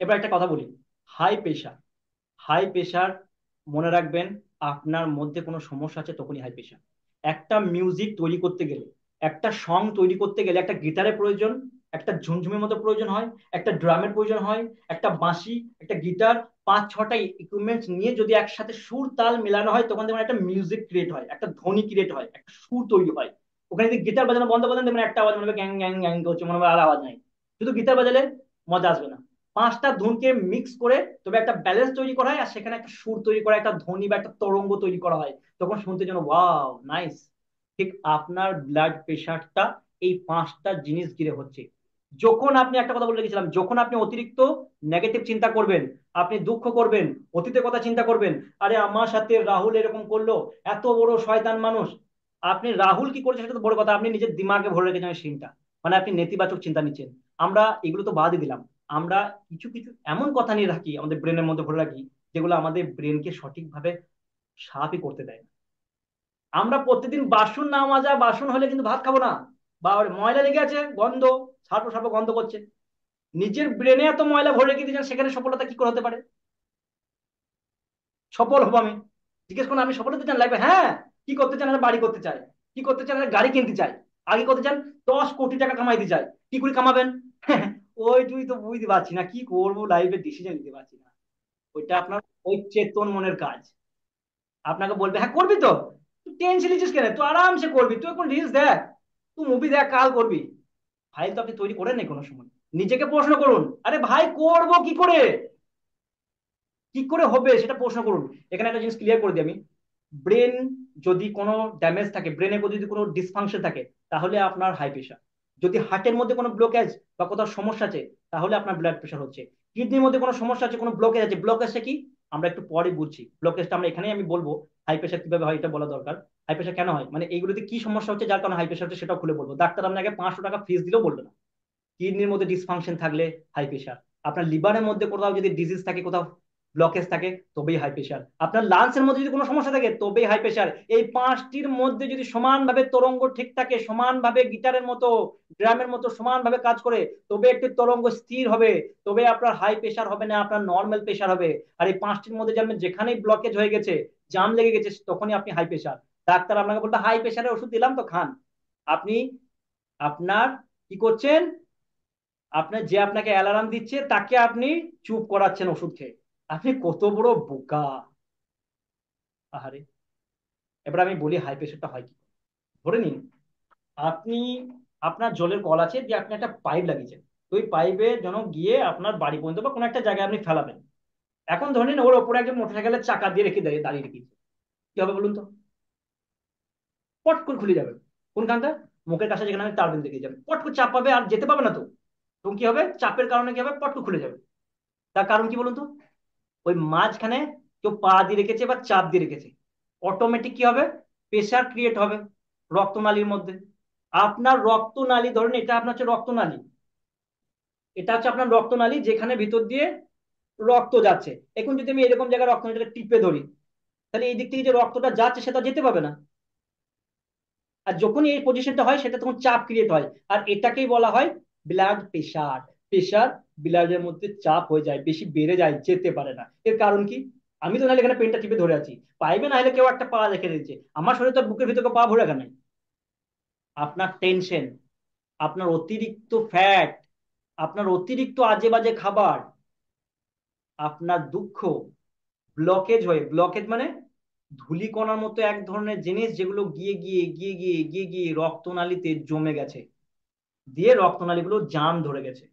এবার একটা কথা বলি, হাই প্রেশার, হাই প্রেশার মনে রাখবেন, আপনার মধ্যে কোনো সমস্যা আছে তখনই হাই প্রেশার। একটা মিউজিক তৈরি করতে গেলে, একটা সং তৈরি করতে গেলে একটা গিটারের প্রয়োজন, একটা ঝুমঝুমের মতো প্রয়োজন হয়, একটা ড্রামের প্রয়োজন হয়, একটা বাঁশি, একটা গিটার, পাঁচ ছটা ইকুইপমেন্টস নিয়ে যদি একসাথে সুর তাল মেলানো হয় তখন দেখবেন একটা মিউজিক ক্রিয়েট হয়, একটা ধ্বনি ক্রিয়েট হয়, একটা সুর তৈরি হয়। ওখানে যদি গিটার বাজানো বন্ধ করে দেন দেখবেন একটা আওয়াজ মনে হবে গ্যাং গ্যাং গ্যাং করছে, মনে হবে আর আওয়াজ নাই। শুধু গিটার বাজালে মজা আসবে না। পাঁচটা ধুনকে মিক্স করে তবে একটা ব্যালেন্স তৈরি করা হয়, আর সেখানে একটা সুর তৈরি করা, একটা ধ্বনি বা একটা তরঙ্গ তৈরি করা হয়, তখন শুনতে যেন ওয়াও নাইস। ঠিক আপনার ব্লাড প্রেশারটা এই পাঁচটা জিনিস ঘিরে হচ্ছে। যখন আপনি একটা কথা বলে রেখেছিলাম, যখন আপনি অতিরিক্ত নেগেটিভ চিন্তা করবেন, আপনি দুঃখ করবেন, অতীতের কথা চিন্তা করবেন, আরে আমার সাথে রাহুল এরকম করলো, এত বড় শয়তান মানুষ। আপনি রাহুল কি করেছে সেটা তো বড় কথা, আপনি নিজের দিমাগে ভরে রেখেছেন সিনটা, মানে আপনি নেতিবাচক চিন্তা নিচ্ছেন। আমরা এগুলো তো বাদই দিলাম, আমরা কিছু কিছু এমন কথা নিয়ে রাখি, আমাদের ব্রেনের মধ্যে ভরে রাখি, যেগুলো আমাদের ব্রেনকে সঠিকভাবে সাফই করতে দেয় না। আমরা প্রতিদিন বাসন না মাজা, বাসন হলে কিন্তু ভাত খাবো না, বা ময়লা লেগে আছে গন্ধ, সার্প সার্প গন্ধ করছে। নিজের ব্রেনে এত ময়লা ভরে রেখে দিয়েছেন, সেখানে সফলতা কি করে হতে পারে? সফল হবো আমি? জিজ্ঞেস করুন, আপনি সফল হতে চান লাইফে? হ্যাঁ। কি করতে চান? বাড়ি করতে চাই। কি করতে চান? গাড়ি কিনতে চাই। আগে করতে চান 10 কোটি টাকা কামাইতে চাই। কি করে কামাবেন? ওই তুই তো বুঝতে পারছি না কি করবো, লাইফে ডিসিশন নিতে পারছি না। ওইটা আপনার ওই চেতন মনের কাজ। আপনাকে বলবে হ্যাঁ করবি তো, তুই টেনশন নিচ্ছিস কেন, তুই আরামসে করবি, তুই এখন রিলস দেখ, তুই মুভি দেখ, কাল করবি। ফাইল তো আপনি তৈরি করেন নাই কোনো সময়। নিজেকে প্রশ্ন করুন, আরে ভাই করবো কি করে, কি করে হবে সেটা প্রশ্ন করুন। এখানে একটা জিনিস ক্লিয়ার করে দিই আমি, ব্রেন যদি কোনো ড্যামেজ থাকে, ব্রেনে যদি কোনো ডিসফাংশন থাকে, তাহলে আপনার হাই প্রেশার। যদি হার্টের মধ্যে কোনো ব্লকেজ বা কোথাও সমস্যা আছে, তাহলে আপনার ব্লাড প্রেশার হচ্ছে। কিডনির মধ্যে কোনো সমস্যা আছে, কোনো ব্লকেজ আছে, ব্লকেজটা কি আমরা একটু পরে বুঝছি, ব্লকেজটা আমরা এখানেই আমি বলবো। হাই প্রেশার কিভাবে হয় এটা বলা দরকার, হাই প্রেশার কেন হয়, মানে এইগুলোতে কি সমস্যা হচ্ছে যার কারণে হাই প্রেশার হচ্ছে সেটাও খুলে বলবো। ডাক্তার আপনাকে 500 টাকা ফিস দিলেও বলবে না। কিডনির মধ্যে ডিসফাংশন থাকলে হাই প্রেশার, আপনার লিভারের মধ্যে কোথাও যদি ডিজিজ থাকে, কোথাও ব্লকেজ থাকে, তবেই হাই প্রেশার, আপনার লাংসের মধ্যে যদি কোনো সমস্যা থাকে তবেই হাই প্রেশার। এই পাঁচটির মধ্যে যদি সমানভাবে তরঙ্গ ঠিক থাকে, সমানভাবে গিটারের মতো, ড্রামের মতো সমানভাবে কাজ করে, তবে একটি তরঙ্গ স্থির হবে, তবে আপনার হাই প্রেশার হবে না, আপনার নর্মাল প্রেশার হবে। আর এই পাঁচটির মধ্যে যেমন যেখানেই ব্লকেজ হয়ে গেছে, জাম লেগে গেছে, তখনই আপনি হাই প্রেশার। ডাক্তার আপনাকে বলতে হাই প্রেশারের ওষুধ দিলাম তো খান। আপনি আপনার কি করছেন, আপনার যে আপনাকে অ্যালার্ম দিচ্ছে তাকে আপনি চুপ করাচ্ছেন ওষুধ খেয়ে। আপনি কত বড় বোকা! আহারে। এবার আমি বলি হাই প্রেশারটা হয় কি। ধরে নিন আপনি, আপনার জলের কল আছে, যে আপনি একটা পাইপ লাগিয়েছেন, তো ওই পাইপে যেন গিয়ে আপনার বাড়ি পর্যন্ত বা কোনো একটা জায়গায় আপনি ফেলাবেন। এখন ধরে নিন ওর ওপরে একজন মোটরসাইকেলের চাকা দিয়ে রেখে দাঁড়িয়ে রেখেছে, কি হবে বলুন তো? পট করে খুলে যাবে। কোনখানটা? মুখের কাছে যেখানে আমি টার্বিন দেখে যাবে, পট করে চাপ পাবে আর যেতে পাবে না তো। তখন কি হবে? চাপের কারণে কি হবে? পট করে খুলে যাবে। তার কারণ কি বলুন তো? ওই মাঝখানে কেউ পা দিয়ে রেখেছে বা চাপ দিয়ে রেখেছে। অটোমেটিক কি হবে? প্রেশার ক্রিয়েট হবে রক্তনালীর মধ্যে। আপনার রক্তনালী, ধরুন এটা আপনার হচ্ছে রক্তনালী, এটা হচ্ছে আপনার রক্তনালী যেখানে ভিতর দিয়ে রক্ত যাচ্ছে। এখন যদি আমি এরকম জায়গায় রক্তনালীটা টিপে ধরি, তাহলে এই দিক থেকে যে রক্তটা যাচ্ছে সেটা যেতে পাবে না। আর যখনই এই পজিশনটা হয় সেটা তখন চাপ ক্রিয়েট হয়, আর এটাকেই বলা হয় ব্লাড প্রেশার। প্রেশার ব্লাডের মধ্যে চাপ হয়ে যায়, বেশি বেড়ে যায়, যেতে পারে না। এর কারণ কি? আমি তো নাহলে এখানে পেনটা টিপে ধরে আছি, পাইবে না হলে কেউ একটা পা রেখে দিয়েছে, আমার শরীরে তো বুকের ভিতরে পা ভরে রাখা নাই। আপনার টেনশন, আপনার অতিরিক্ত ফ্যাট, আপনার অতিরিক্ত আজে বাজে খাবার, আপনার দুঃখ, ব্লকেজ হয়ে, ব্লকেজ মানে ধূলিকণার মতো এক ধরনের জিনিস যেগুলো গিয়ে গিয়ে গিয়ে গিয়ে গিয়ে গিয়ে রক্তনালীতে জমে গেছে, দিয়ে রক্তনালীগুলো জাম ধরে গেছে,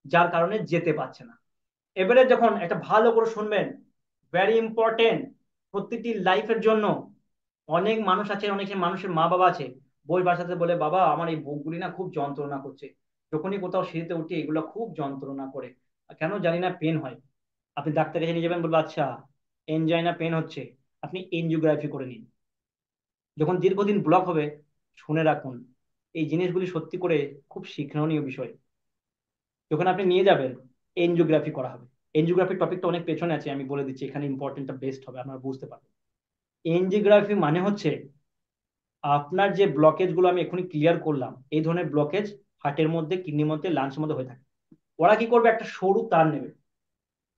যার কারণে যেতে পারছে না। এবারে যখন একটা ভালো করে শুনবেন, ভেরি ইম্পর্টেন্ট প্রত্যেকটি লাইফের জন্য। অনেক মানুষ আছে, অনেক মানুষের মা বাবা আছে, বই বাসাতে বলে বাবা আমার এই বুকগুলি না খুব যন্ত্রণা করছে, যখনই কোথাও সিঁড়িতে উঠি এগুলো খুব যন্ত্রণা করে, কেন জানি না পেন হয়। আপনি ডাক্তার কাছে নিয়ে যাবেন, বলবো আচ্ছা এনজাইনা পেন হচ্ছে, আপনি এনজিওগ্রাফি করে নিন। যখন দীর্ঘদিন ব্লক হবে, শুনে রাখুন, এই জিনিসগুলি সত্যি করে খুব শিক্ষণীয় বিষয়। যখন আপনি নিয়ে যাবেন, এনজিওগ্রাফি করা হবে। এনজিওগ্রাফির টপিকটা অনেক পেছনে আছে, আমি বলে দিচ্ছি, এখানে ইম্পর্টেন্টটা বেস্ট হবে, আপনারা বুঝতে পারবেন। এনজিওগ্রাফি মানে হচ্ছে আপনার যে ব্লকেজ গুলো আমি এখনই ক্লিয়ার করলাম, এই ধরনের ব্লকেজ হার্টের মধ্যে, কিডনির মধ্যে, লাংসের মধ্যে হয়ে থাকে। ওরা কি করবে? একটা সরু তার নেবে,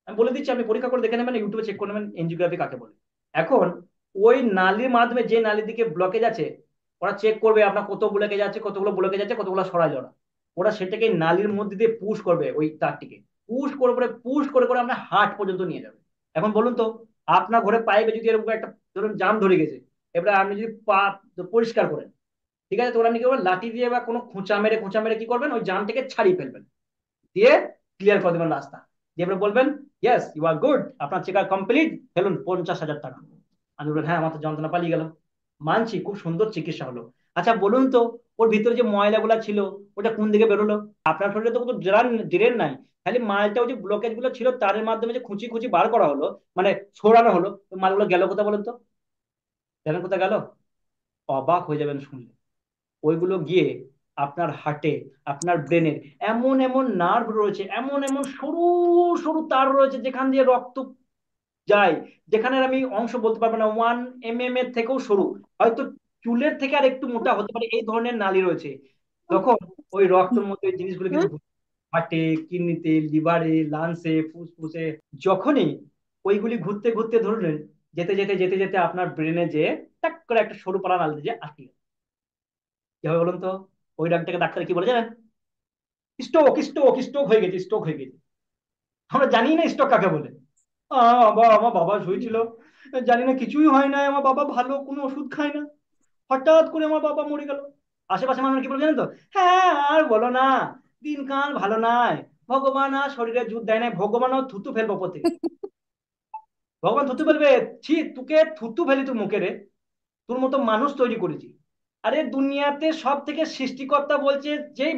আমি বলে দিচ্ছি, আপনি পরীক্ষা করে দেখে নেবেন, ইউটিউবে চেক করে নেবেন এনজিওগ্রাফি কাকে বলে। এখন ওই নালীর মাধ্যমে, যে নালীর দিকে ব্লকেজ আছে, ওরা চেক করবে আপনার কত ব্লকেজ আছে, কতগুলো ব্লকেজ আছে, কতগুলো সরাইল ওরা। ওরা সেটাকে নালীর মধ্যে দিয়ে পুশ করবে, ওই তারটিকে পুশ করে করে পুশ করে করে আপনার হার্ট পর্যন্ত নিয়ে যাবে। এখন বলুন তো, আপনার ঘরে পাইপে যদি এরকম একটা ধরুন জাম ধরে গেছে, এবার আপনি যদি পা পরিষ্কার করেন, ঠিক আছে, তো ওরা আপনি কি করবেন, লাঠি দিয়ে বা কোনো খোঁচা মেরে কি করবেন, ওই জামটাকে ছাড়িয়ে ফেলবেন, দিয়ে ক্লিয়ার করে দেবেন রাস্তা। দিয়ে এবার বলবেন, ইয়েস ইউ আর গুড, আপনার চেকার কমপ্লিট, ফেলুন 50,000 টাকা। আমি বলবেন, হ্যাঁ আমার তো যন্ত্রণা পালিয়ে গেল। মানছি খুব সুন্দর চিকিৎসা হলো। আচ্ছা বলুন তো, ওর ভিতরে যে ময়লাগুলা ছিল, ওটা কোন দিকে বেরোলো? আপনার শরীরে তো কোনো ড্রেন নাই, খালি মালটা ওই যে ব্লকেজ গুলো ছিল তারের মাধ্যমে যে খুঁচি খুঁচি বার করা হলো, মানে ছড়ানো হলো, ওই মালগুলো গেল কোথায় বলুন তো? জানেন কোথায় গেল? অবাক হয়ে যাবেন শুনলে। ওইগুলো গিয়ে আপনার হার্টে, আপনার ব্রেনের এমন এমন নার্ভ রয়েছে, এমন এমন সরু সরু তার রয়েছে যেখান দিয়ে রক্ত যায়, যেখানে আমি অংশ বলতে পারবো না, 1 mm এর থেকেও সরু, হয়তো চুলের থেকে আর একটু মোটা হতে পারে, এই ধরনের নালী রয়েছে। তখন ওই রক্তের মধ্যে ওই জিনিসগুলো কিন্তু হার্টে, কিডনিতে, লিভারে, লাংসে, ফুসফুসে, যখনই ওইগুলি ঘুরতে ঘুরতে ধরলেন, যেতে যেতে যেতে যেতে আপনার ব্রেনে যে টাক করে একটা সরু পাড়া নালী যে আটকে গেল। কি হবে বলুন তো? ওই ডাক্তারকে ডাক্তার কি বলে জানেন? স্ট্রোক, স্ট্রোক, স্ট্রোক হয়ে গেছে, স্ট্রোক হয়ে গেছে। আমরা জানি না স্ট্রোক কাকে বলে। আমার বাবা শুয়েছিল, জানি না কিছুই হয় না, আমার বাবা ভালো কোনো ওষুধ খায় না, হঠাৎ করে আমার বাবা মরে গেল। আশেপাশে মানুষ কি বলে জানেন তো? হ্যাঁ আর বলো না, দিনকাল ভালো নাই, ভগবান আর শরীরে জুত দেয় নাই, ভগবানও থুতু ফেলবো ওপর থেকে। ভগবান থুতু ফেলবে? ছি, তোকে থুতু ফেলি তুই মুখে রে, তোর মতো মানুষ তৈরি করেছি। আরে দুনিয়াতে সব থেকে সৃষ্টিকর্তা বলছে, যেই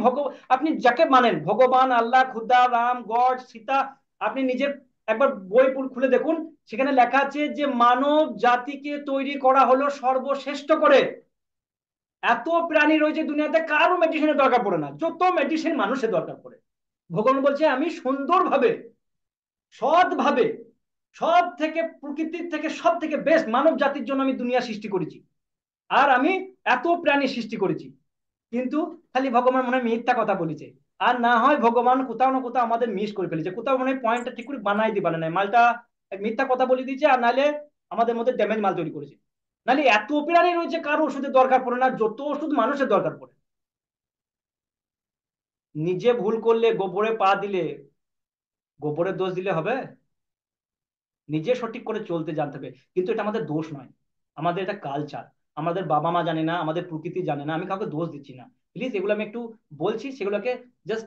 আপনি যাকে মানেন, ভগবান, আল্লাহ, খুদা, রাম, গড, সীতা, আপনি নিজের একবার বই খুলে দেখুন, সেখানে লেখা আছে যে মানব জাতিকে তৈরি করা হলো সর্বশ্রেষ্ঠ করে। এত প্রাণী রয়েছে দুনিয়াতে, কারো মেডিসিনের দরকার পড়ে না, যত মেডিসিন মানুষের দরকার পড়ে। ভগবান বলছে আমি সুন্দরভাবে, সৎভাবে, সব থেকে প্রকৃতির থেকে সব থেকে বেস্ট মানব জাতির জন্য আমি দুনিয়া সৃষ্টি করেছি। আর আমি এত প্রাণী সৃষ্টি করেছি, কিন্তু খালি ভগবান মনে হয় মিথ্যা কথা বলেছে। আর না হয় ভগবান কোথাও না কোথাও আমাদের মিস করে ফেলেছে, কোথাও মনে হয় পয়েন্টটা ঠিক করে বানাই দিয়ে বানায় মালটা, মিথ্যা কথা বলে দিয়েছে, আর নাহলে আমাদের মধ্যে ড্যামেজ মাল তৈরি করেছে। নাহলে এত প্রাণী রয়েছে, কারো ওষুধের দরকার পড়ে না, যত ওষুধ মানুষের দরকার পড়ে। নিজে ভুল করলে, গোবরে পা দিলে, গোবরের দোষ দিলে হবে? নিজে সঠিক করে চলতে জানতে হবে। কিন্তু এটা আমাদের দোষ নয়, আমাদের এটা কালচার। আমাদের বাবা মা জানে না, আমাদের প্রকৃতি জানে না, আমি কাউকে দোষ দিচ্ছি না, প্লিজ। এগুলো আমি একটু বলছি, সেগুলোকে জাস্ট,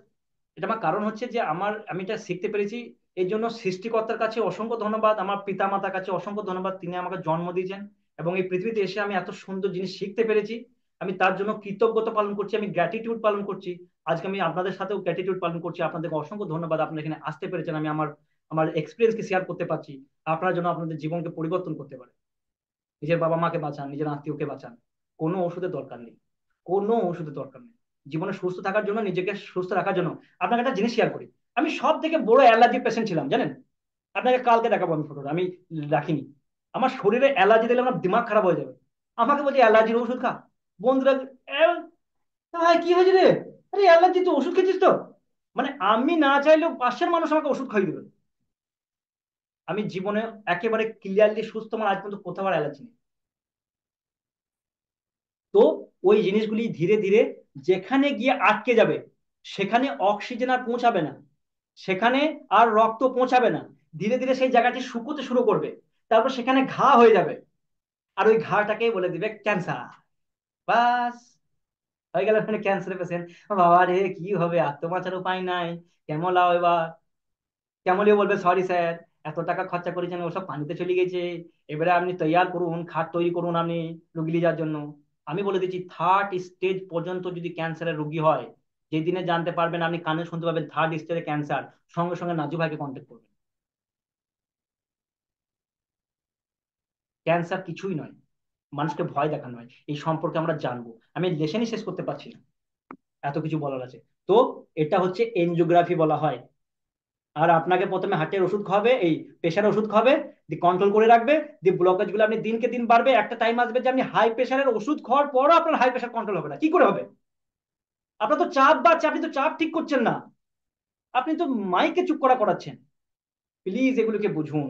এটা আমার কারণ হচ্ছে যে আমি এটা শিখতে পেরেছি। এই জন্য সৃষ্টিকর্তার কাছে অসংখ্য ধন্যবাদ, আমার পিতা মাতার কাছে অসংখ্য ধন্যবাদ, তিনি আমাকে জন্ম দিয়েছেন এবং এই পৃথিবীতে এসে আমি এত সুন্দর জিনিস শিখতে পেরেছি। আমি তার জন্য কৃতজ্ঞতা পালন করছি, আমি গ্র্যাটিটিউড পালন করছি। আজকে আমি আপনাদের সাথেও গ্র্যাটিটিউড পালন করছি, আপনাদেরকে অসংখ্য ধন্যবাদ, আপনারা এখানে আসতে পেরেছেন, আমি আমার আমার এক্সপিরিয়েন্সকে শেয়ার করতে পারছি। আপনার জন্য আপনাদের জীবনকে পরিবর্তন করতে পারে। নিজের বাবা মাকে বাঁচান, নিজের আত্মীয়কে বাঁচান। কোনো ওষুধের দরকার নেই, কোনো ওষুধের দরকার নেই। জীবনে সুস্থ থাকার জন্য, নিজেকে সুস্থ রাখার জন্য, আপনাকে একটা জিনিস শেয়ার করি। আমি সব থেকে বড় অ্যালার্জি পেশেন্ট ছিলাম জানেন। আপনাকে কালকে দেখাবো আমি ফটোটা, আমি রাখিনি। আমার শরীরে অ্যালার্জি দিলে আমার দিমাগ খারাপ হয়ে যাবে। আমাকে বলছে অ্যালার্জির ওষুধ খা। বন্ধুরা, কি হয়েছে রে? আরে অ্যালার্জি, তো ওষুধ খেয়েছিস তো? মানে আমি না চাইলেও পাশের মানুষ আমাকে ওষুধ খাইয়ে দেবে। আমি জীবনে একেবারে ক্লিয়ারলি সুস্থ, আমার আজ পর্যন্ত কোথাও আর অ্যালার্জি নেই। তো ওই জিনিসগুলি ধীরে ধীরে যেখানে গিয়ে আটকে যাবে, সেখানে অক্সিজেন আর পৌঁছাবে না, সেখানে আর রক্ত পৌঁছাবে না, ধীরে ধীরে সেই জায়গাটি শুকোতে শুরু করবে, তারপর সেখানে ঘা হয়ে যাবে, আর ওই ঘাটাকেই বলে দিবে ক্যান্সার। বাস, হয়ে গেল মানে ক্যান্সারের পেশেন্ট। বাবা রে, কি হবে, আর তো বাঁচার উপায় নাই। কেমন লাও এবার? কেমনই বলবে, সরি স্যার, এত টাকা খরচা করেছেন, ওসব পানিতে চলে গেছে, এবারে আপনি তৈয়ার করুন, খাট তৈরি করুন আপনি রুগী নিয়ে যাওয়ার জন্য। আমি বলে দিচ্ছি, 3rd স্টেজ পর্যন্ত যদি ক্যান্সারের রোগী হয়, যেদিনে জানতে পারবেন, আপনি কানে শুনতে পাবেন 3rd স্টেজে ক্যান্সার, সঙ্গে সঙ্গে নাজু ভাইকে কন্ট্যাক্ট করবেন। ক্যান্সার কিছুই নয়, মানুষকে ভয় দেখানো হয়, এই সম্পর্কে আমরা জানবো। আমি লেসনই শেষ করতে পারছি না, এত কিছু বলার আছে। তো এটা হচ্ছে এনজিওগ্রাফি বলা হয়। আর আপনাকে প্রথমে হার্টের ওষুধ খাওয়াবে, এই প্রেশার ওষুধ খাওয়াবে, দিয়ে কন্ট্রোল করে রাখবে, দিয়ে ব্লকেজ গুলো আপনি দিনকে দিন বাড়বে, একটা টাইম আসবে যে আপনি হাই প্রেশারের ওষুধ খাওয়ার পরও আপনার হাই প্রেশার কন্ট্রোল হবে না। কি করে হবে? আপনার তো চাপ বাড়ছে, আপনি তো চাপ ঠিক করছেন না, আপনি তো মাইকে চুপ করাচ্ছেন। প্লিজ এগুলোকে বুঝুন।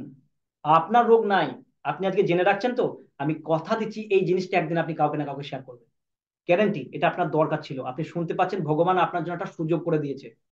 আপনার রোগ নাই, আপনি আজকে জেনে রাখছেন তো, আমি কথা দিচ্ছি এই জিনিসটা একদিন আপনি কাউকে না কাউকে শেয়ার করবেন। গ্যারান্টি, এটা আপনার দরকার ছিল, আপনি শুনতে পাচ্ছেন ভগবান আপনার জন্য একটা সুযোগ করে দিয়েছে।